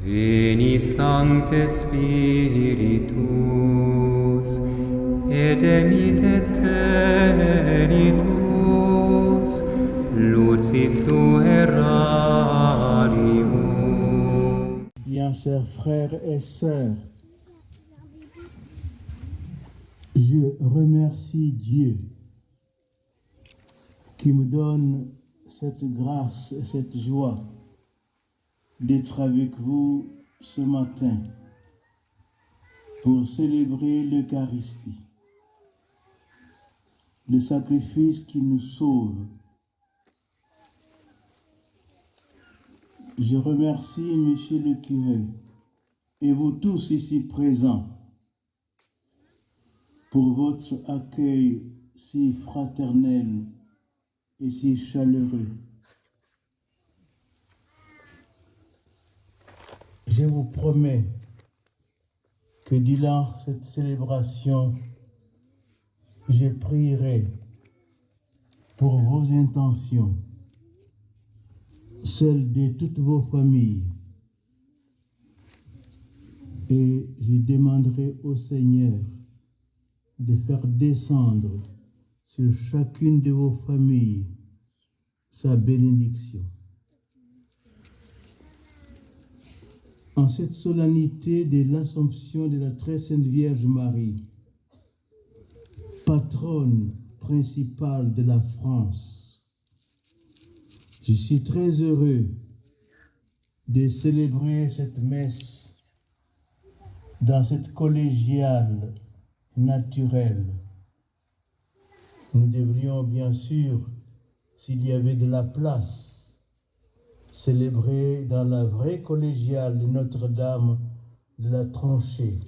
Veni Sancte Spiritus, et emitet celitus, lucis Tuae radium. Bien, chers frères et sœurs, je remercie Dieu qui me donne cette grâce et cette joie d'être avec vous ce matin pour célébrer l'Eucharistie, le sacrifice qui nous sauve. Je remercie Monsieur le curé et vous tous ici présents pour votre accueil si fraternel et si chaleureux. Je vous promets que durant cette célébration, je prierai pour vos intentions, celles de toutes vos familles, et je demanderai au Seigneur de faire descendre sur chacune de vos familles sa bénédiction. En cette solennité de l'Assomption de la Très Sainte Vierge Marie, patronne principale de la France, je suis très heureux de célébrer cette messe dans cette collégiale naturelle. Nous devrions bien sûr, s'il y avait de la place, célébrer dans la vraie collégiale de Notre-Dame de la Tranchée.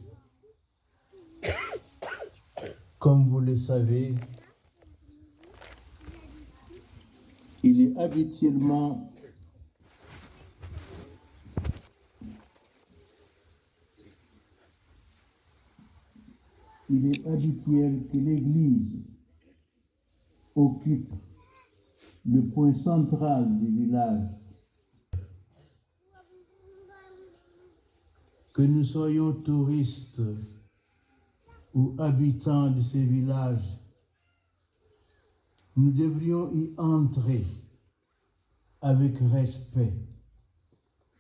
Comme vous le savez, il est habituel que l'Église occupe le point central du village. Que nous soyons touristes ou habitants de ces villages, nous devrions y entrer avec respect,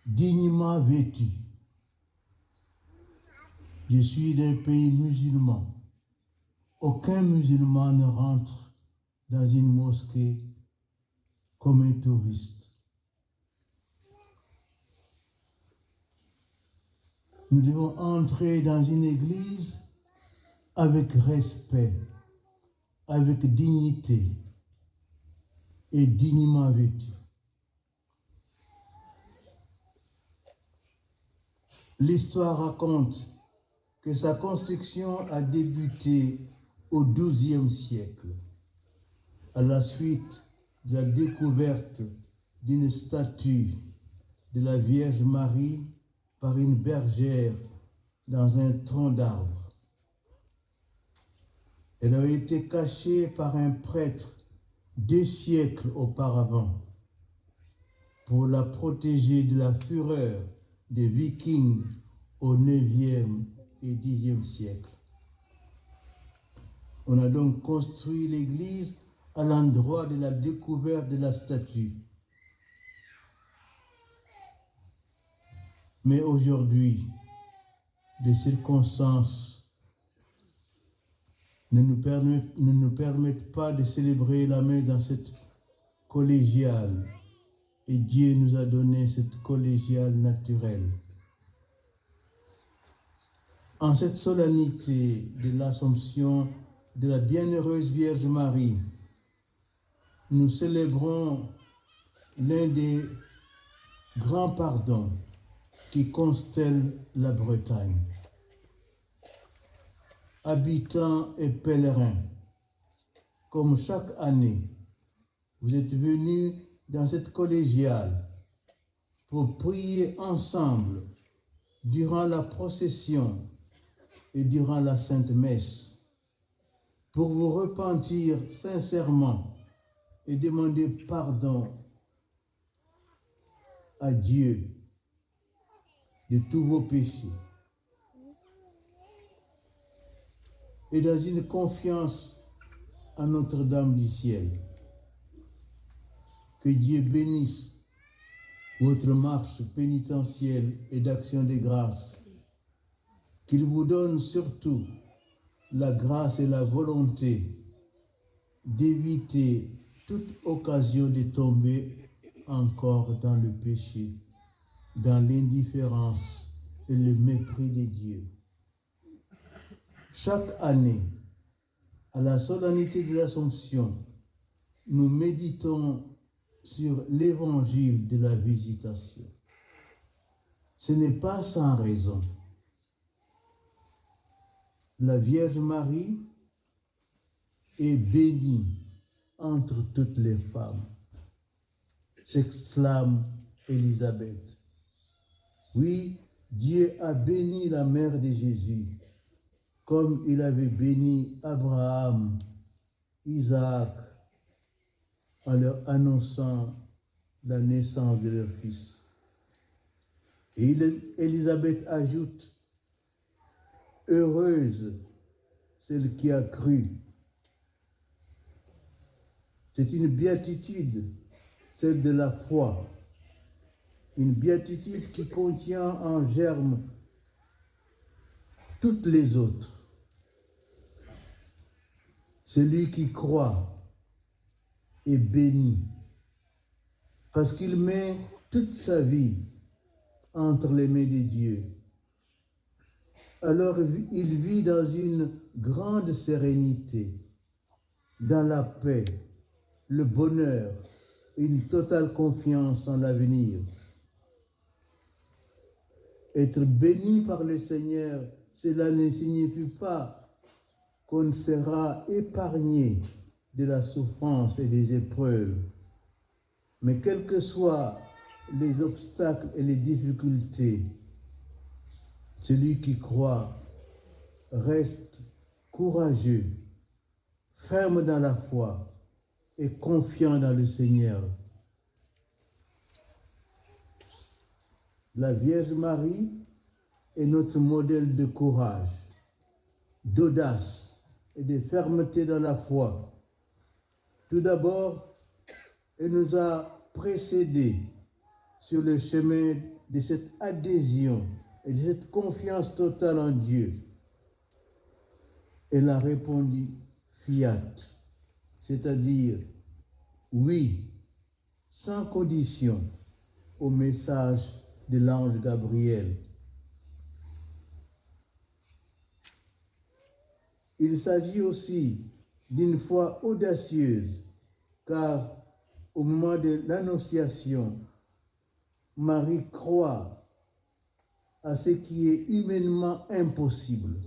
dignement vêtus. Je suis d'un pays musulman. Aucun musulman ne rentre dans une mosquée comme un touriste. Nous devons entrer dans une église avec respect, avec dignité et dignement vêtus. L'histoire raconte que sa construction a débuté au XIIe siècle, à la suite de la découverte d'une statue de la Vierge Marie par une bergère dans un tronc d'arbre. Elle avait été cachée par un prêtre 2 siècles auparavant pour la protéger de la fureur des Vikings au IXe et Xe siècle. On a donc construit l'église à l'endroit de la découverte de la statue. Mais aujourd'hui, des circonstances ne nous permettent pas de célébrer la messe dans cette collégiale. Et Dieu nous a donné cette collégiale naturelle. En cette solennité de l'Assomption de la Bienheureuse Vierge Marie, nous célébrons l'un des grands pardons qui constelle la Bretagne. Habitants et pèlerins, comme chaque année, vous êtes venus dans cette collégiale pour prier ensemble durant la procession et durant la Sainte Messe, pour vous repentir sincèrement et demander pardon à Dieu de tous vos péchés. Et dans une confiance à Notre-Dame du ciel, que Dieu bénisse votre marche pénitentielle et d'action de grâce, qu'il vous donne surtout la grâce et la volonté d'éviter toute occasion de tomber encore dans le péché, dans l'indifférence et le mépris de Dieu. Chaque année, à la solennité de l'Assomption, nous méditons sur l'évangile de la visitation. Ce n'est pas sans raison. La Vierge Marie est bénie entre toutes les femmes, s'exclame Élisabeth. Oui, Dieu a béni la mère de Jésus, comme il avait béni Abraham, Isaac, en leur annonçant la naissance de leur fils. Et Élisabeth ajoute, heureuse celle qui a cru. C'est une béatitude, celle de la foi. Une béatitude qui contient en germe toutes les autres. Celui qui croit est béni parce qu'il met toute sa vie entre les mains de Dieu. Alors il vit dans une grande sérénité, dans la paix, le bonheur et une totale confiance en l'avenir. Être béni par le Seigneur, cela ne signifie pas qu'on sera épargné de la souffrance et des épreuves. Mais quels que soient les obstacles et les difficultés, celui qui croit reste courageux, ferme dans la foi et confiant dans le Seigneur. La Vierge Marie est notre modèle de courage, d'audace et de fermeté dans la foi. Tout d'abord, elle nous a précédés sur le chemin de cette adhésion et de cette confiance totale en Dieu. Elle a répondu fiat, c'est-à-dire oui, sans condition, au message de l'ange Gabriel. Il s'agit aussi d'une foi audacieuse, car au moment de l'Annonciation, Marie croit à ce qui est humainement impossible.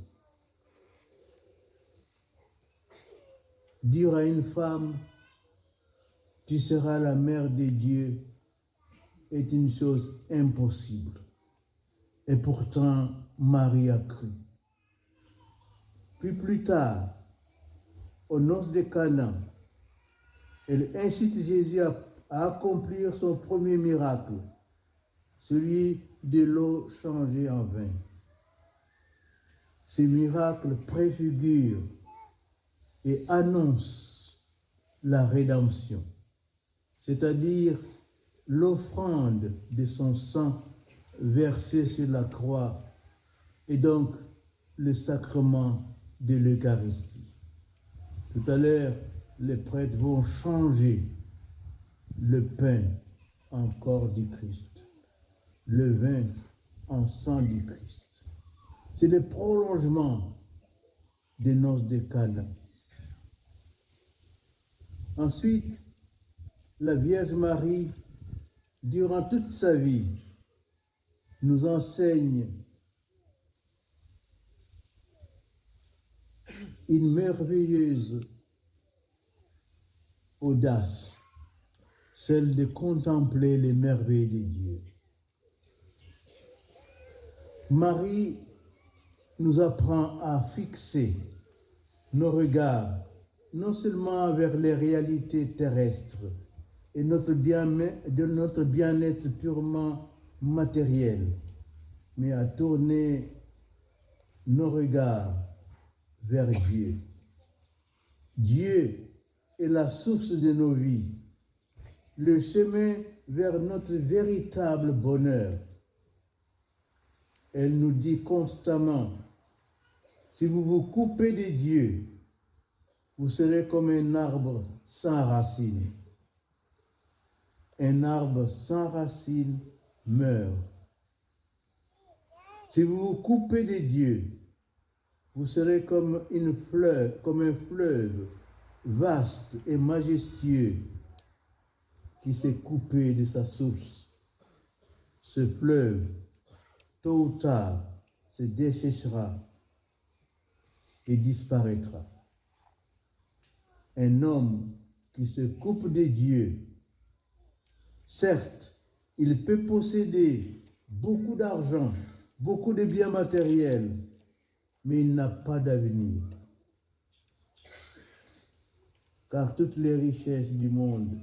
Dire à une femme, tu seras la mère de Dieu, est une chose impossible. Et pourtant, Marie a cru. Puis plus tard, aux noces de Cana, elle incite Jésus à accomplir son premier miracle, celui de l'eau changée en vin. Ce miracle préfigure et annonce la rédemption, c'est-à-dire l'offrande de son sang versé sur la croix et donc le sacrement de l'Eucharistie. Tout à l'heure, les prêtres vont changer le pain en corps du Christ, le vin en sang du Christ. C'est le prolongement des noces de Cana. Ensuite, la Vierge Marie, durant toute sa vie, nous enseigne une merveilleuse audace, celle de contempler les merveilles de Dieu. Marie nous apprend à fixer nos regards non seulement vers les réalités terrestres et de notre bien-être purement matériel, mais à tourner nos regards vers Dieu. Dieu est la source de nos vies, le chemin vers notre véritable bonheur. Elle nous dit constamment, si vous vous coupez de Dieu, vous serez comme un arbre sans racines. Un arbre sans racines meurt. Si vous vous coupez de Dieu, vous serez comme un fleuve vaste et majestueux qui s'est coupé de sa source. Ce fleuve, tôt ou tard, se desséchera et disparaîtra. Un homme qui se coupe de Dieu, certes, il peut posséder beaucoup d'argent, beaucoup de biens matériels, mais il n'a pas d'avenir. Car toutes les richesses du monde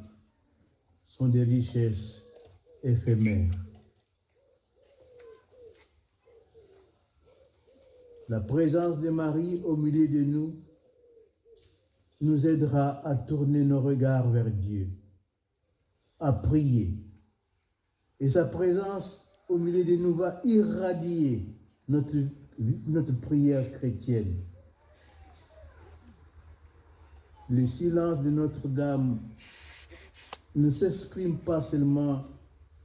sont des richesses éphémères. La présence de Marie au milieu de nous aidera à tourner nos regards vers Dieu, à prier. Et sa présence au milieu de nous va irradier notre prière chrétienne. Le silence de Notre-Dame ne s'exprime pas seulement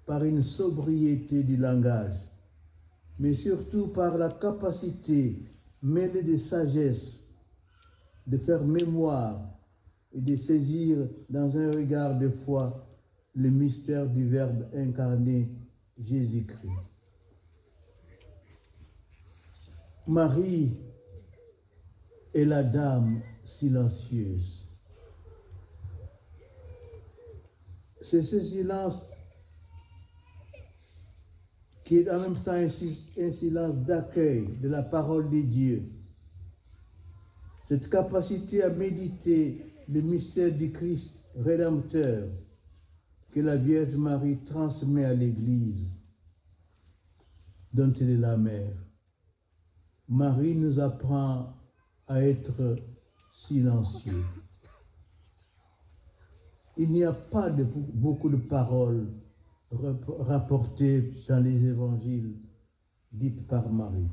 par une sobriété du langage, mais surtout par la capacité mêlée de sagesse de faire mémoire et de saisir dans un regard de foi le mystère du Verbe incarné, Jésus-Christ. Marie est la dame silencieuse. C'est ce silence qui est en même temps un silence d'accueil de la parole de Dieu. Cette capacité à méditer le mystère du Christ rédempteur que la Vierge Marie transmet à l'Église, dont elle est la mère. Marie nous apprend à être silencieux. Il n'y a pas beaucoup de paroles rapportées dans les évangiles dites par Marie.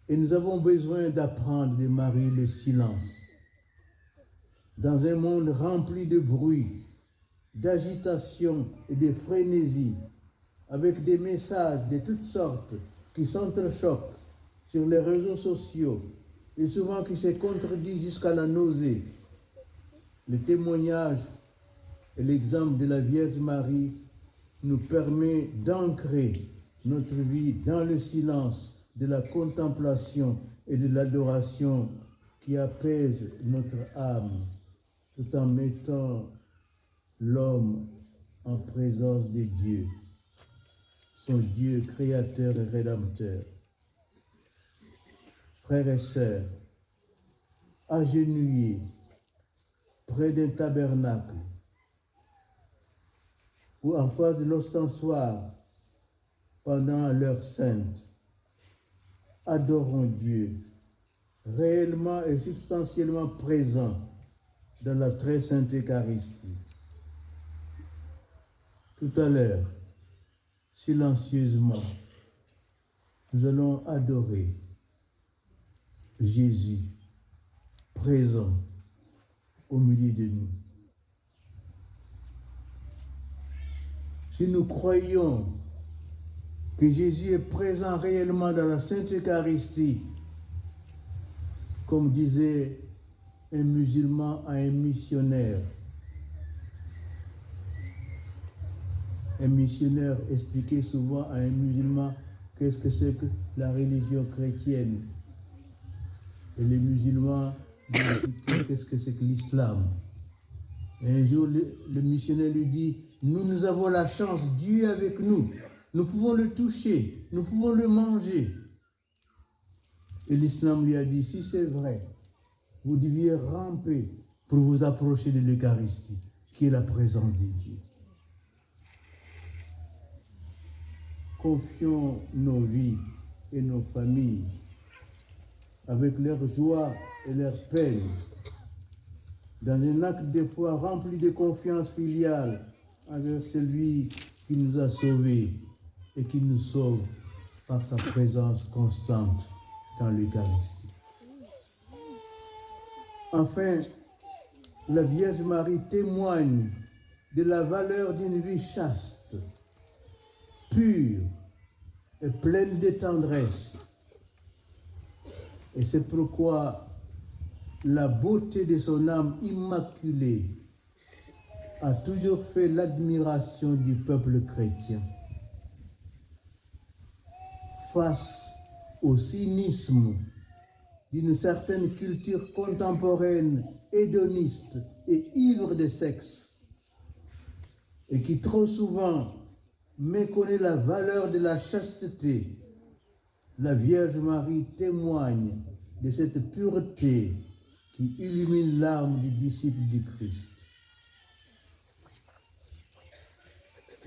Et nous avons besoin d'apprendre de Marie le silence. Dans un monde rempli de bruit, d'agitation et de frénésie, avec des messages de toutes sortes qui s'entrechoquent sur les réseaux sociaux et souvent qui se contredisent jusqu'à la nausée, le témoignage et l'exemple de la Vierge Marie nous permet d'ancrer notre vie dans le silence de la contemplation et de l'adoration qui apaise notre âme, tout en mettant l'homme en présence de Dieu, son Dieu créateur et rédempteur. Frères et sœurs, agenouillés près d'un tabernacle ou en face de l'ostensoir pendant l'heure sainte, adorons Dieu, réellement et substantiellement présent dans la très sainte Eucharistie. Tout à l'heure, silencieusement, nous allons adorer Jésus présent au milieu de nous. Si nous croyons que Jésus est présent réellement dans la Sainte Eucharistie, comme disait un musulman à un missionnaire. Un missionnaire expliquait souvent à un musulman qu'est-ce que c'est que la religion chrétienne. Et les musulmans expliquaient qu'est-ce que c'est que l'islam. Et un jour, le missionnaire lui dit, nous avons la chance, Dieu est avec nous. Nous pouvons le toucher, nous pouvons le manger. Et l'islam lui a dit, si c'est vrai, vous deviez ramper pour vous approcher de l'Eucharistie, qui est la présence de Dieu. confions nos vies et nos familles, avec leurs joies et leurs peines, dans un acte de foi rempli de confiance filiale envers celui qui nous a sauvés et qui nous sauve par sa présence constante dans l'Eucharistie. Enfin, la Vierge Marie témoigne de la valeur d'une vie chaste, pure et pleine de tendresse. Et c'est pourquoi la beauté de son âme immaculée a toujours fait l'admiration du peuple chrétien. Face au cynisme d'une certaine culture contemporaine, hédoniste et ivre de sexe, et qui trop souvent méconnaît la valeur de la chasteté, la Vierge Marie témoigne de cette pureté qui illumine l'âme du disciple du Christ.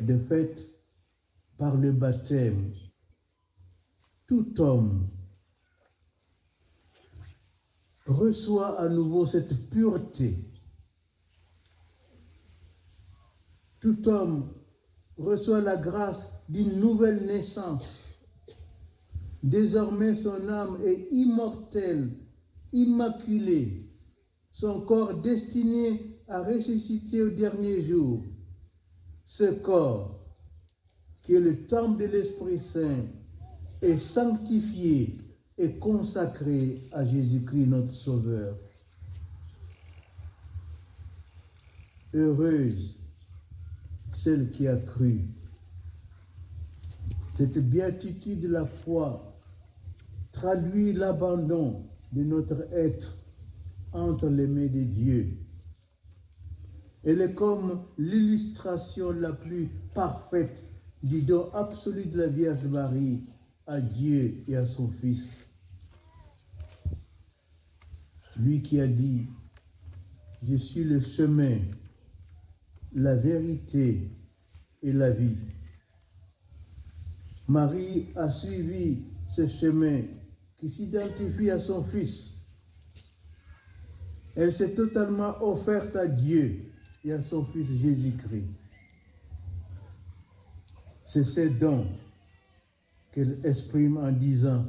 De fait, par le baptême, tout homme reçoit à nouveau cette pureté. Tout homme reçoit la grâce d'une nouvelle naissance. Désormais, son âme est immortelle, immaculée, son corps destiné à ressusciter au dernier jour. Ce corps, qui est le temple de l'Esprit Saint, est sanctifié et consacré à Jésus-Christ, notre Sauveur. Heureuse celle qui a cru. Cette béatitude de la foi traduit l'abandon de notre être entre les mains de Dieu. Elle est comme l'illustration la plus parfaite du don absolu de la Vierge Marie à Dieu et à son Fils. Lui qui a dit « Je suis le chemin, la vérité et la vie ». Marie a suivi ce chemin qui s'identifie à son Fils. Elle s'est totalement offerte à Dieu et à son Fils Jésus-Christ. C'est ces dons qu'elle exprime en disant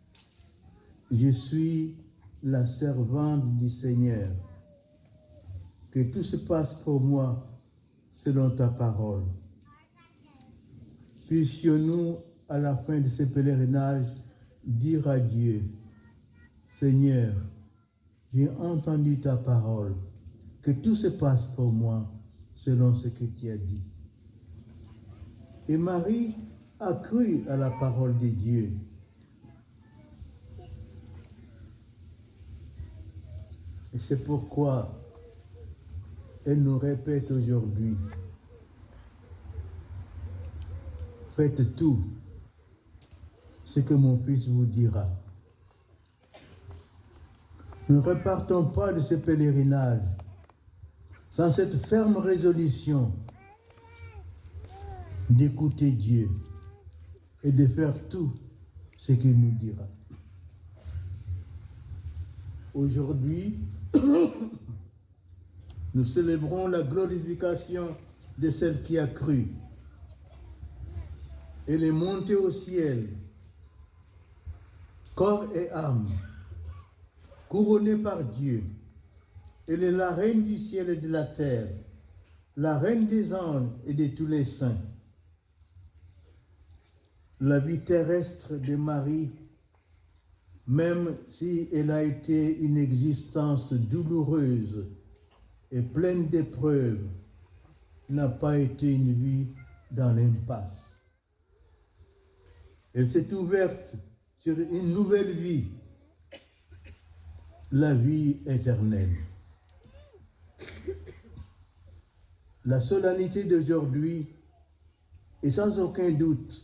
« Je suis la servante du Seigneur, que tout se passe pour moi selon ta parole. » Puissions-nous, à la fin de ce pèlerinage, dire à Dieu, « Seigneur, j'ai entendu ta parole, que tout se passe pour moi selon ce que tu as dit. » Et Marie a cru à la parole de Dieu. Et c'est pourquoi elle nous répète aujourd'hui, faites tout ce que mon Fils vous dira. Ne repartons pas de ce pèlerinage sans cette ferme résolution d'écouter Dieu et de faire tout ce qu'il nous dira. Aujourd'hui, nous célébrons la glorification de celle qui a cru. Elle est montée au ciel, corps et âme, couronnée par Dieu. Elle est la reine du ciel et de la terre, la reine des anges et de tous les saints. La vie terrestre de Marie, même si elle a été une existence douloureuse et pleine d'épreuves, n'a pas été une vie dans l'impasse. Elle s'est ouverte sur une nouvelle vie, la vie éternelle. La solennité d'aujourd'hui est sans aucun doute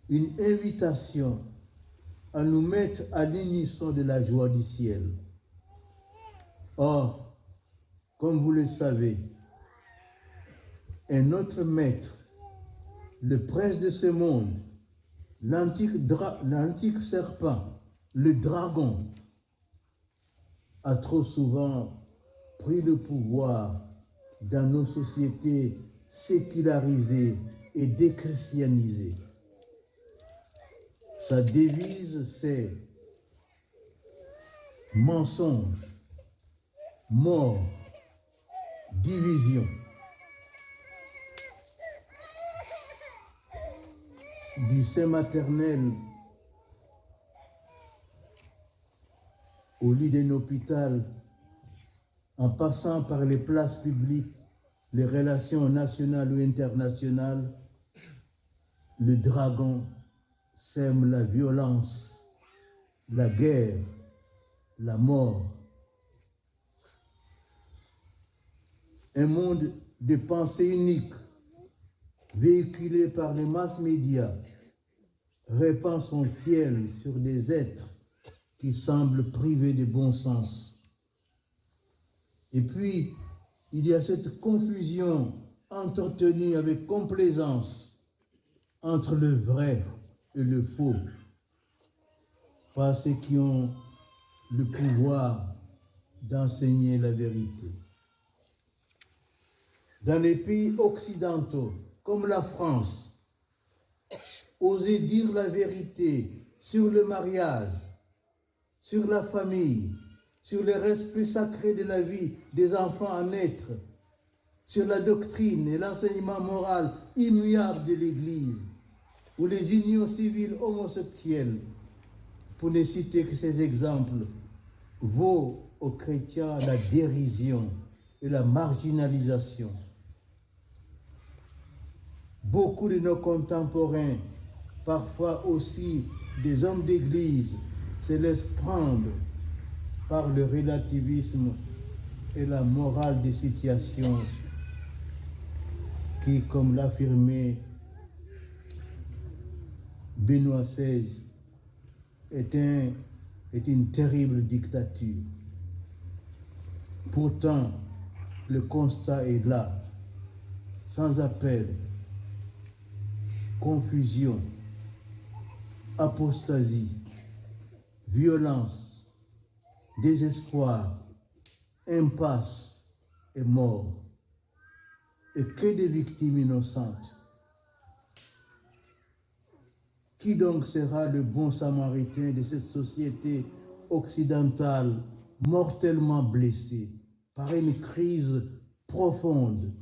une invitation à nous mettre à l'unisson de la joie du ciel. Or, comme vous le savez, un autre maître le prince de ce monde, l'antique serpent, le dragon, a trop souvent pris le pouvoir dans nos sociétés sécularisées et déchristianisées. Sa devise, c'est mensonge, mort, division. Du sein maternel au lit d'un hôpital, en passant par les places publiques, les relations nationales ou internationales, le dragon sème la violence, la guerre, la mort. Un monde de pensée unique, véhiculé par les masses médias, répand son fiel sur des êtres qui semblent privés de bon sens. Et puis, il y a cette confusion entretenue avec complaisance entre le vrai et le faux, par ceux qui ont le pouvoir d'enseigner la vérité. Dans les pays occidentaux, comme la France, oser dire la vérité sur le mariage, sur la famille, sur le respect sacré de la vie des enfants à naître, sur la doctrine et l'enseignement moral immuable de l'Église, ou les unions civiles homosexuelles, pour ne citer que ces exemples, vaut aux chrétiens la dérision et la marginalisation. Beaucoup de nos contemporains, parfois aussi des hommes d'Église, se laissent prendre par le relativisme et la morale des situations qui, comme l'affirmait Benoît XVI, est une terrible dictature. Pourtant, le constat est là, sans appel: confusion, apostasie, violence, désespoir, impasse et mort. Et que de victimes innocentes. Qui donc sera le bon samaritain de cette société occidentale mortellement blessée par une crise profonde,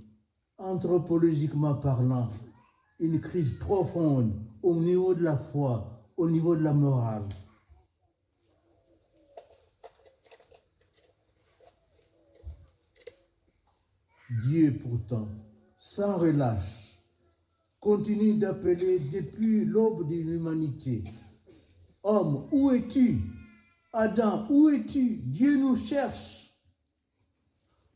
anthropologiquement parlant, une crise profonde au niveau de la foi, au niveau de la morale? Dieu pourtant, sans relâche, continue d'appeler depuis l'aube de l'humanité: homme, où es-tu? Adam, où es-tu? Dieu nous cherche.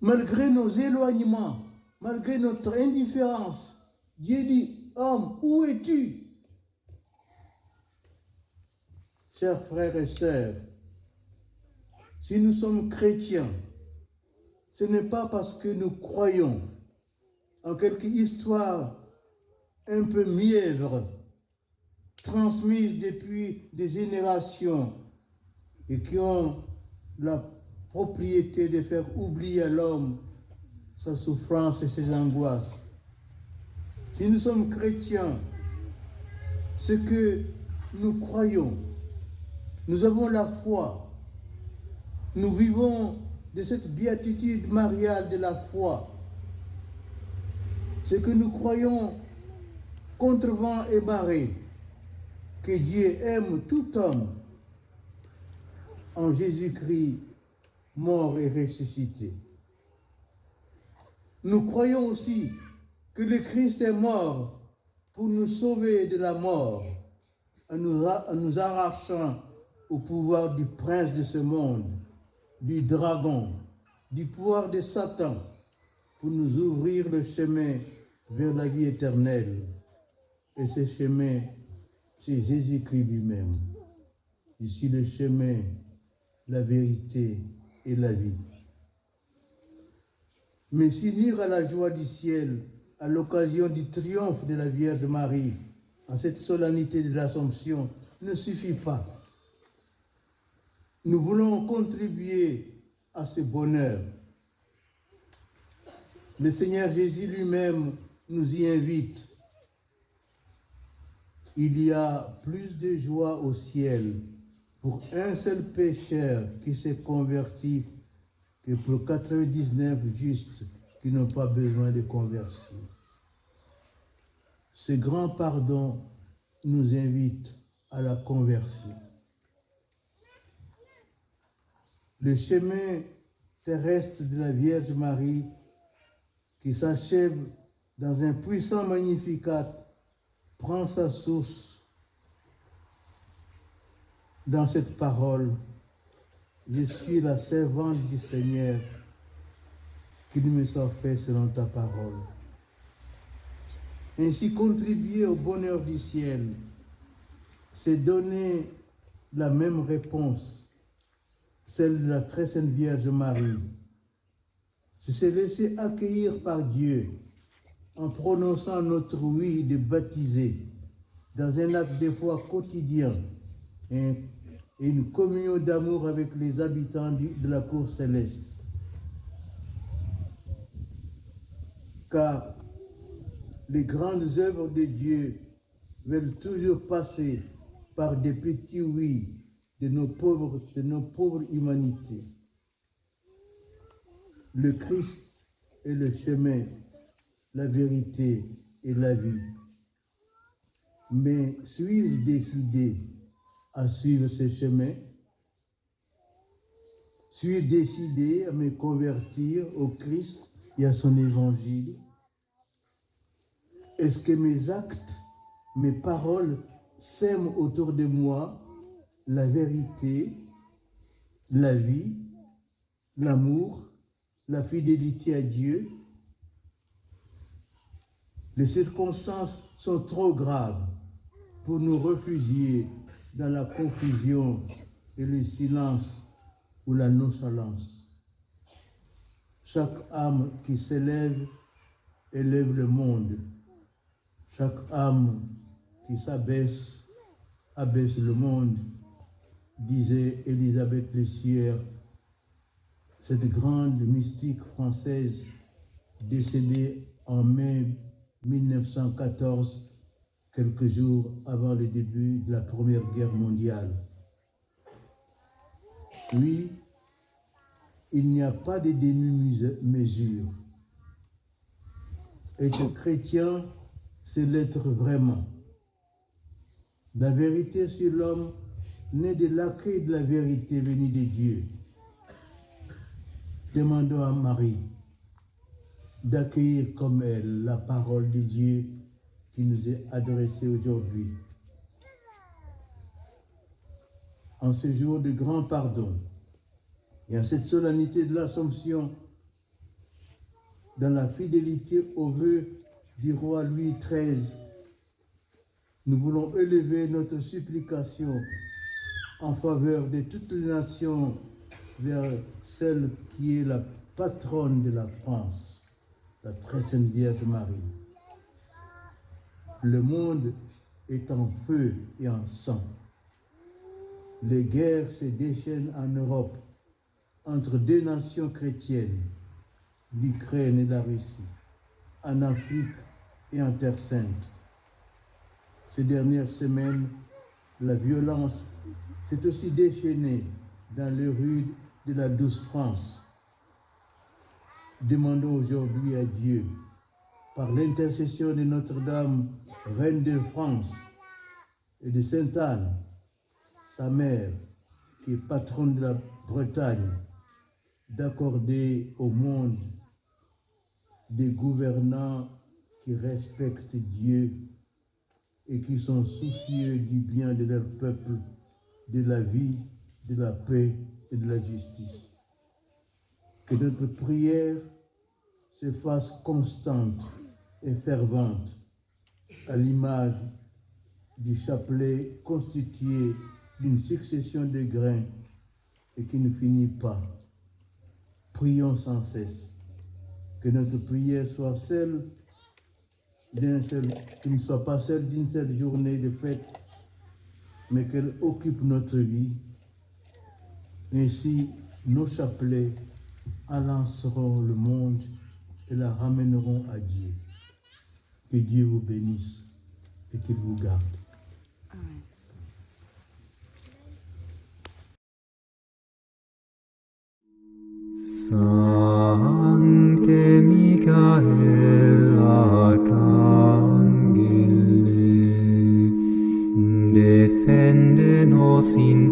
Malgré nos éloignements, malgré notre indifférence, Dieu dit: homme, où es-tu? Chers frères et sœurs, si nous sommes chrétiens, ce n'est pas parce que nous croyons en quelque histoire un peu mièvre, transmise depuis des générations et qui ont la propriété de faire oublier à l'homme sa souffrance et ses angoisses. Si nous sommes chrétiens, ce que nous croyons, nous avons la foi, nous vivons de cette béatitude mariale de la foi, ce que nous croyons contre vent et marée, que Dieu aime tout homme en Jésus-Christ, mort et ressuscité. Nous croyons aussi que le Christ est mort pour nous sauver de la mort, en nous arrachant au pouvoir du prince de ce monde, du dragon, du pouvoir de Satan, pour nous ouvrir le chemin vers la vie éternelle. Et ce chemin, c'est Jésus-Christ lui-même. Je suis le chemin, la vérité et la vie. Mais s'unir à la joie du ciel, à l'occasion du triomphe de la Vierge Marie, en cette solennité de l'Assomption, ne suffit pas. Nous voulons contribuer à ce bonheur. Le Seigneur Jésus lui-même nous y invite. Il y a plus de joie au ciel pour un seul pécheur qui s'est converti que pour 99 justes qui n'ont pas besoin de conversion. Ce grand pardon nous invite à la conversion. Le chemin terrestre de la Vierge Marie, qui s'achève dans un puissant Magnificat, prend sa source dans cette parole. Je suis la servante du Seigneur, qu'il me soit fait selon ta parole. Ainsi, contribuer au bonheur du ciel, c'est donner la même réponse, celle de la très sainte Vierge Marie. C'est se laisser accueillir par Dieu en prononçant notre oui de baptiser dans un acte de foi quotidien et une communion d'amour avec les habitants de la cour céleste. Car les grandes œuvres de Dieu veulent toujours passer par des petits oui de nos pauvres humanités. Le Christ est le chemin, la vérité et la vie. Mais suis-je décidé à suivre ce chemin? Suis-je décidé à me convertir au Christ et à son évangile? Est-ce que mes actes, mes paroles sèment autour de moi la vérité, la vie, l'amour, la fidélité à Dieu? Les circonstances sont trop graves pour nous réfugier dans la confusion et le silence ou la nonchalance. Chaque âme qui s'élève élève le monde. Chaque âme qui s'abaisse abaisse le monde, disait Élisabeth Lessière, cette grande mystique française décédée en mai 1914, quelques jours avant le début de la Première Guerre mondiale. Oui, il n'y a pas de demi-mesure. Être chrétien, c'est l'être vraiment. La vérité sur l'homme naît de l'accueil de la vérité venue de Dieu. Demandons à Marie d'accueillir comme elle la parole de Dieu qui nous est adressée aujourd'hui. En ce jour de grand pardon et en cette solennité de l'Assomption, dans la fidélité au vœu du roi Louis XIII, nous voulons élever notre supplication en faveur de toutes les nations vers celle qui est la patronne de la France, la très sainte Vierge Marie. Le monde est en feu et en sang. Les guerres se déchaînent en Europe entre deux nations chrétiennes, l'Ukraine et la Russie, en Afrique et en Terre Sainte. Ces dernières semaines, la violence s'est aussi déchaînée dans les rues de la douce France. Demandons aujourd'hui à Dieu, par l'intercession de Notre-Dame, Reine de France, et de Sainte Anne, sa mère, qui est patronne de la Bretagne, d'accorder au monde des gouvernants qui respectent Dieu et qui sont soucieux du bien de leur peuple, de la vie, de la paix et de la justice. Que notre prière se fasse constante et fervente à l'image du chapelet constitué d'une succession de grains et qui ne finit pas. Prions sans cesse. Que notre prière soit celle qui ne soit pas celle d'une seule journée de fête, mais qu'elle occupe notre vie. Ainsi, nos chapelets alanceront le monde et la ramèneront à Dieu. Que Dieu vous bénisse et qu'il vous garde. Amen. Sancte Michael Arcangele, defende nos in